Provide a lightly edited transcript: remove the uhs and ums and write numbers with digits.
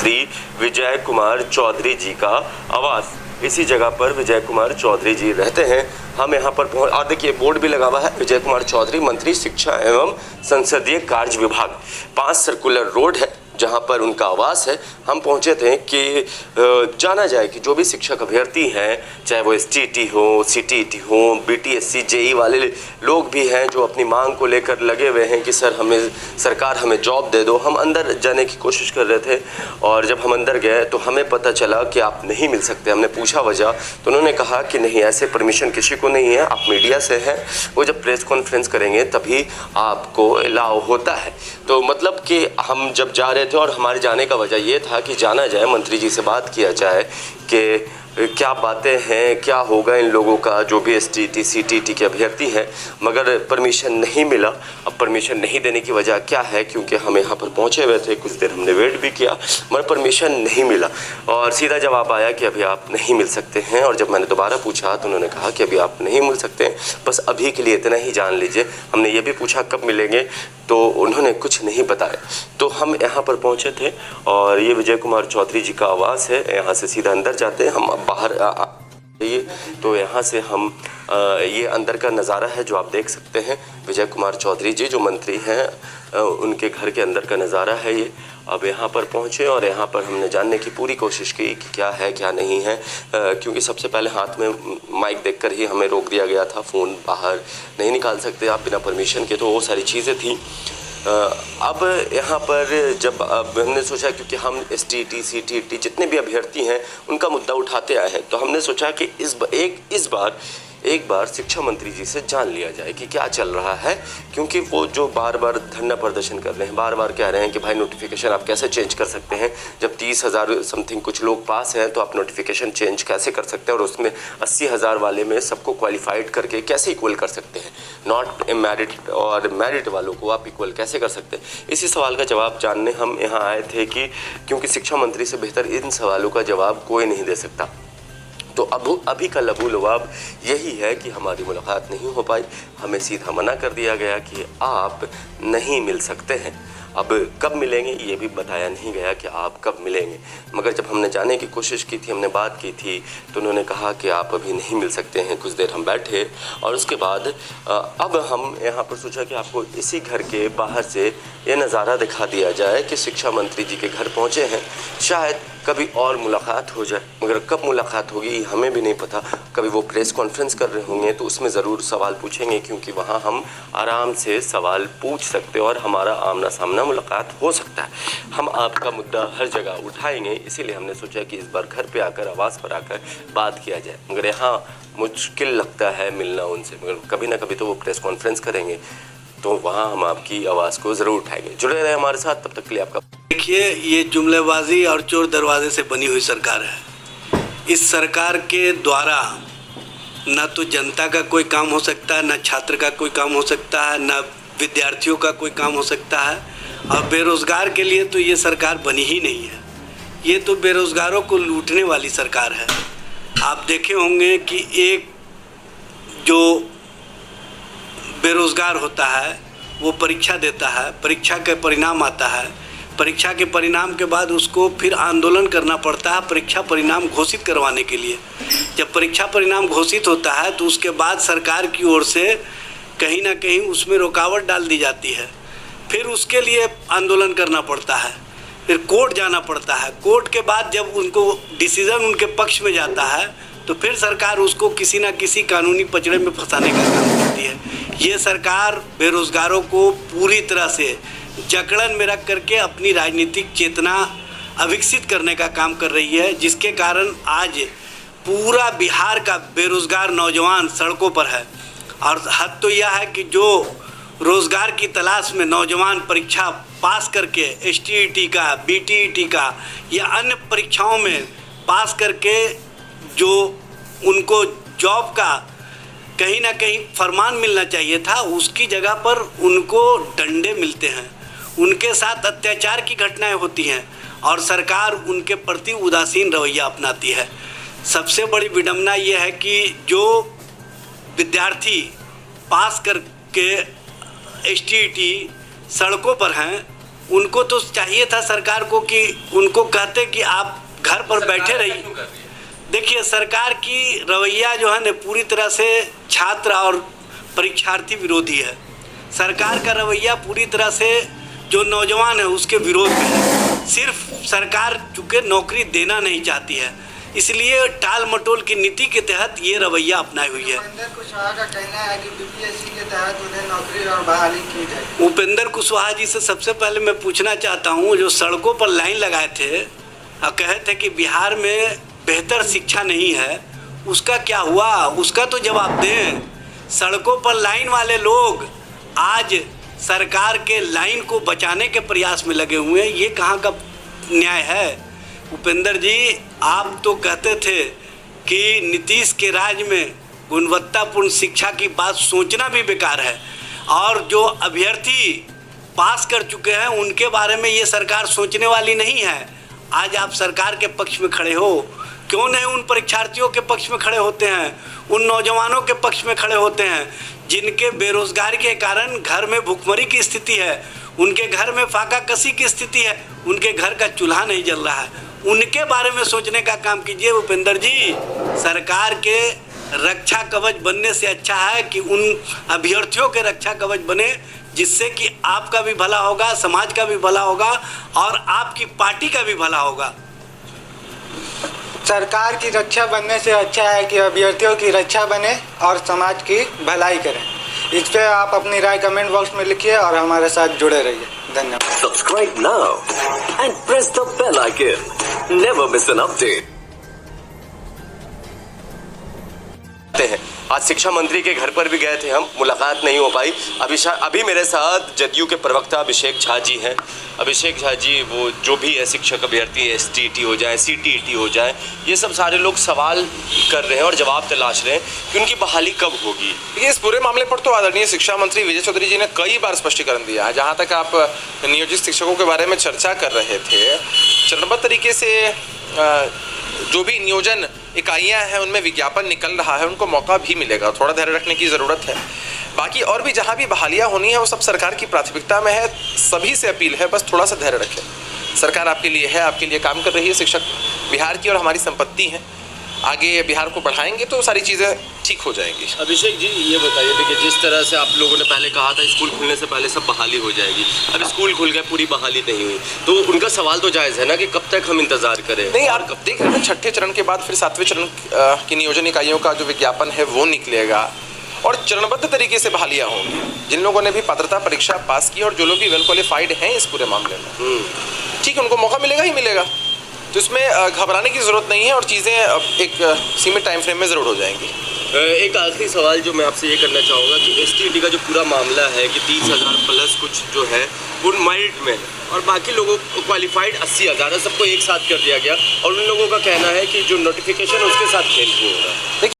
मंत्री विजय कुमार चौधरी जी का आवास। इसी जगह पर विजय कुमार चौधरी जी रहते हैं। हम यहाँ पर पहुँच और देखिए बोर्ड भी लगा हुआ है, विजय कुमार चौधरी मंत्री शिक्षा एवं संसदीय कार्य विभाग। 5 सर्कुलर रोड है जहाँ पर उनका आवास है। हम पहुँचे थे कि जाना जाए कि जो भी शिक्षक अभ्यर्थी हैं, चाहे वो STET हो, CTET हो, BTSC JEE वाले लोग भी हैं जो अपनी मांग को लेकर लगे हुए हैं कि सरकार हमें जॉब दे दो। हम अंदर जाने की कोशिश कर रहे थे और जब हम अंदर गए तो हमें पता चला कि आप नहीं मिल सकते। हमने पूछा वजह, तो उन्होंने कहा कि नहीं, ऐसे परमिशन किसी को नहीं है, आप मीडिया से हैं, वो जब प्रेस कॉन्फ्रेंस करेंगे तभी आपको अलाउ होता है। तो मतलब कि हम जब जा रहे थे और हमारे जाने का वजह ये था कि जाना जाए, मंत्री जी से बात किया जाए कि क्या बातें हैं, क्या होगा इन लोगों का जो भी STET CTET के अभ्यर्थी हैं, मगर परमिशन नहीं मिला। अब परमिशन नहीं देने की वजह क्या है, क्योंकि हम यहाँ पर पहुँचे हुए थे, कुछ देर हमने वेट भी किया मगर परमिशन नहीं मिला और सीधा जवाब आया कि अभी आप नहीं मिल सकते हैं। और जब मैंने दोबारा पूछा तो उन्होंने कहा कि अभी आप नहीं मिल सकते हैं, बस अभी के लिए इतना ही जान लीजिए। हमने ये भी पूछा कब मिलेंगे, तो उन्होंने कुछ नहीं बताया। तो हम यहाँ पर पहुँचे थे और ये विजय कुमार चौधरी जी का आवास है। यहाँ से सीधा अंदर जाते हैं, हम बाहर ये तो यहाँ से हम ये अंदर का नज़ारा है जो आप देख सकते हैं। विजय कुमार चौधरी जी जो मंत्री हैं, उनके घर के अंदर का नज़ारा है ये। अब यहाँ पर पहुँचे और यहाँ पर हमने जानने की पूरी कोशिश की कि क्या है क्या नहीं है, क्योंकि सबसे पहले हाथ में माइक देखकर ही हमें रोक दिया गया था। फ़ोन बाहर नहीं निकाल सकते आप बिना परमिशन के, तो वो सारी चीज़ें थी। अब यहाँ पर जब हमने सोचा, क्योंकि हम STET CTET जितने भी अभ्यर्थी हैं उनका मुद्दा उठाते आए हैं, तो हमने सोचा कि एक बार शिक्षा मंत्री जी से जान लिया जाए कि क्या चल रहा है, क्योंकि वो जो बार बार धरना प्रदर्शन कर रहे हैं, बार बार कह रहे हैं कि भाई नोटिफिकेशन आप कैसे चेंज कर सकते हैं, जब 30,000 समथिंग कुछ लोग पास हैं तो आप नोटिफिकेशन चेंज कैसे कर सकते हैं, और उसमें 80,000 वाले में सबको क्वालिफाइड करके कैसे इक्वल कर सकते हैं, नॉट मेरिट और मेरिट वालों को आप इक्वल कैसे कर सकते हैं। इसी सवाल का जवाब जानने हम यहाँ आए थे कि क्योंकि शिक्षा मंत्री से बेहतर इन सवालों का जवाब कोई नहीं दे सकता। तो अभी का लबूलुआब यही है कि हमारी मुलाकात नहीं हो पाई, हमें सीधा मना कर दिया गया कि आप नहीं मिल सकते हैं। अब कब मिलेंगे ये भी बताया नहीं गया कि आप कब मिलेंगे, मगर जब हमने जाने की कोशिश की थी, हमने बात की थी, तो उन्होंने कहा कि आप अभी नहीं मिल सकते हैं। कुछ देर हम बैठे और उसके बाद अब हम यहाँ पर सोचा कि आपको इसी घर के बाहर से ये नज़ारा दिखा दिया जाए कि शिक्षा मंत्री जी के घर पहुँचे हैं। शायद कभी और मुलाकात हो जाए, मगर कब मुलाकात होगी हमें भी नहीं पता। कभी वो प्रेस कॉन्फ्रेंस कर रहे होंगे तो उसमें ज़रूर सवाल पूछेंगे, क्योंकि वहाँ हम आराम से सवाल पूछ सकते हैं और हमारा आमना सामना मुलाकात हो सकता है। हम आपका मुद्दा हर जगह उठाएंगे, इसीलिए हमने सोचा कि इस बार घर पे आकर, आवास पर आकर बात किया जाए। मगर यहाँ मुश्किल लगता है मिलना उनसे, मगर कभी ना कभी तो वो प्रेस कॉन्फ्रेंस करेंगे, तो वहाँ हम आपकी आवाज़ को ज़रूर उठाएंगे। जुड़े रहे हमारे साथ, तब तक के लिए आपका। देखिए, ये जुमलेबाजी और चोर दरवाजे से बनी हुई सरकार है। इस सरकार के द्वारा न तो जनता का कोई काम हो सकता है, न छात्र का कोई काम हो सकता है, न विद्यार्थियों का कोई काम हो सकता है, और बेरोज़गार के लिए तो ये सरकार बनी ही नहीं है। ये तो बेरोज़गारों को लूटने वाली सरकार है। आप देखे होंगे कि एक जो बेरोज़गार होता है वो परीक्षा देता है, परीक्षा का परिणाम आता है, परीक्षा के परिणाम के बाद उसको फिर आंदोलन करना पड़ता है परीक्षा परिणाम घोषित करवाने के लिए। जब परीक्षा परिणाम घोषित होता है तो उसके बाद सरकार की ओर से कहीं ना कहीं उसमें रुकावट डाल दी जाती है, फिर उसके लिए आंदोलन करना पड़ता है, फिर कोर्ट जाना पड़ता है। कोर्ट के बाद जब उनको डिसीज़न उनके पक्ष में जाता है तो फिर सरकार उसको किसी न किसी कानूनी पचड़े में फंसाने का काम करती है। ये सरकार बेरोज़गारों को पूरी तरह से जकड़न में रख करके अपनी राजनीतिक चेतना अविकसित करने का काम कर रही है, जिसके कारण आज पूरा बिहार का बेरोज़गार नौजवान सड़कों पर है। और हद तो यह है कि जो रोज़गार की तलाश में नौजवान परीक्षा पास करके STET का, BTET का या अन्य परीक्षाओं में पास करके जो उनको जॉब का कहीं ना कहीं फरमान मिलना चाहिए था, उसकी जगह पर उनको डंडे मिलते हैं, उनके साथ अत्याचार की घटनाएं होती हैं और सरकार उनके प्रति उदासीन रवैया अपनाती है। सबसे बड़ी विडंबना यह है कि जो विद्यार्थी पास करके STET सड़कों पर हैं उनको तो चाहिए था सरकार को कि उनको कहते कि आप घर पर बैठे रहिए। देखिए, सरकार की रवैया जो है न पूरी तरह से छात्र और परीक्षार्थी विरोधी है। सरकार का रवैया पूरी तरह से जो नौजवान है उसके विरोध में है। सिर्फ सरकार चूँकि नौकरी देना नहीं चाहती है, इसलिए टाल मटोल की नीति के तहत ये रवैया अपनाई हुई है। उपेंद्र कुशवाहा का कहना है कि बीपीएससी के तहत उन्हें नौकरी और बहाली की जाए। उपेंद्र कुशवाहा जी से सबसे पहले मैं पूछना चाहता हूँ, जो सड़कों पर लाइन लगाए थे और कहे थे कि बिहार में बेहतर शिक्षा नहीं है, उसका क्या हुआ? उसका तो जवाब दें। सड़कों पर लाइन वाले लोग आज सरकार के लाइन को बचाने के प्रयास में लगे हुए हैं, ये कहाँ का न्याय है? उपेंद्र जी, आप तो कहते थे कि नीतीश के राज में गुणवत्तापूर्ण शिक्षा की बात सोचना भी बेकार है, और जो अभ्यर्थी पास कर चुके हैं उनके बारे में ये सरकार सोचने वाली नहीं है। आज आप सरकार के पक्ष में खड़े हो, क्यों नहीं उन परीक्षार्थियों के पक्ष में खड़े होते हैं, उन नौजवानों के पक्ष में खड़े होते हैं जिनके बेरोजगारी के कारण घर में भुखमरी की स्थिति है, उनके घर में फाका कसी की स्थिति है, उनके घर का चूल्हा नहीं जल रहा है, उनके बारे में सोचने का काम कीजिए। उपेंद्र जी, सरकार के रक्षा कवच बनने से अच्छा है कि उन अभ्यर्थियों के रक्षा कवच बने, जिससे कि आपका भी भला होगा, समाज का भी भला होगा और आपकी पार्टी का भी भला होगा। सरकार की रक्षा बनने से अच्छा है कि अभ्यर्थियों की रक्षा बने और समाज की भलाई करें। इस पे आप अपनी राय कमेंट बॉक्स में लिखिए और हमारे साथ जुड़े रहिए। धन्यवाद। Subscribe now and press the bell icon. Never miss an update. हैं आज शिक्षा मंत्री के घर पर भी गए थे हम, मुलाकात नहीं हो पाई। अभी मेरे साथ जदयू के प्रवक्ता अभिषेक झा जी हैं। अभिषेक झा जी, वो जो भी है शिक्षक अभ्यर्थी, STET हो जाए, CTET हो जाए, ये सब सारे लोग सवाल कर रहे हैं और जवाब तलाश रहे हैं कि उनकी बहाली कब होगी। देखिए, इस पूरे मामले पर तो आदरणीय शिक्षा मंत्री विजय चौधरी जी ने कई बार स्पष्टीकरण दिया है। जहाँ तक आप नियोजित शिक्षकों के बारे में चर्चा कर रहे थे, चरणबद्ध तरीके से जो भी नियोजन इकाइयां हैं उनमें विज्ञापन निकल रहा है, उनको मौका भी मिलेगा। थोड़ा धैर्य रखने की ज़रूरत है। बाकी और भी जहां भी बहालियां होनी है वो सब सरकार की प्राथमिकता में है। सभी से अपील है, बस थोड़ा सा धैर्य रखें। सरकार आपके लिए है, आपके लिए काम कर रही है। शिक्षक बिहार की और हमारी संपत्ति हैं। आगे बिहार को बढ़ाएंगे तो सारी चीज़ें ठीक हो जाएंगी। अभिषेक जी, ये बताइए, देखिए जिस तरह से आप लोगों ने पहले कहा था स्कूल खुलने से पहले सब बहाली हो जाएगी, अब स्कूल खुल गए, पूरी बहाली नहीं हुई, तो उनका सवाल तो जायज़ है ना कि कब तक हम इंतजार करें? नहीं, आप कब देख रहे हैं, छठे चरण के बाद फिर सातवें चरण की नियोजन इकाइयों का जो विज्ञापन है वो निकलेगा और चरणबद्ध तरीके से बहालियाँ होंगी। जिन लोगों ने भी पात्रता परीक्षा पास की और जो लोग भी वेल क्वालिफाइड हैं इस पूरे मामले में, ठीक है, उनको मौका मिलेगा ही मिलेगा। तो इसमें घबराने की ज़रूरत नहीं है और चीज़ें एक सीमित टाइम फ्रेम में ज़रूर हो जाएंगी। एक आखिरी सवाल जो मैं आपसे ये करना चाहूँगा कि STET का जो पूरा मामला है कि 30,000 प्लस कुछ जो है वो मेरिट में है और बाकी लोगों को क्वालिफाइड 80,000 है, सबको एक साथ कर दिया गया और उन लोगों का कहना है कि जो नोटिफिकेशन उसके साथ खेल हो रहा है।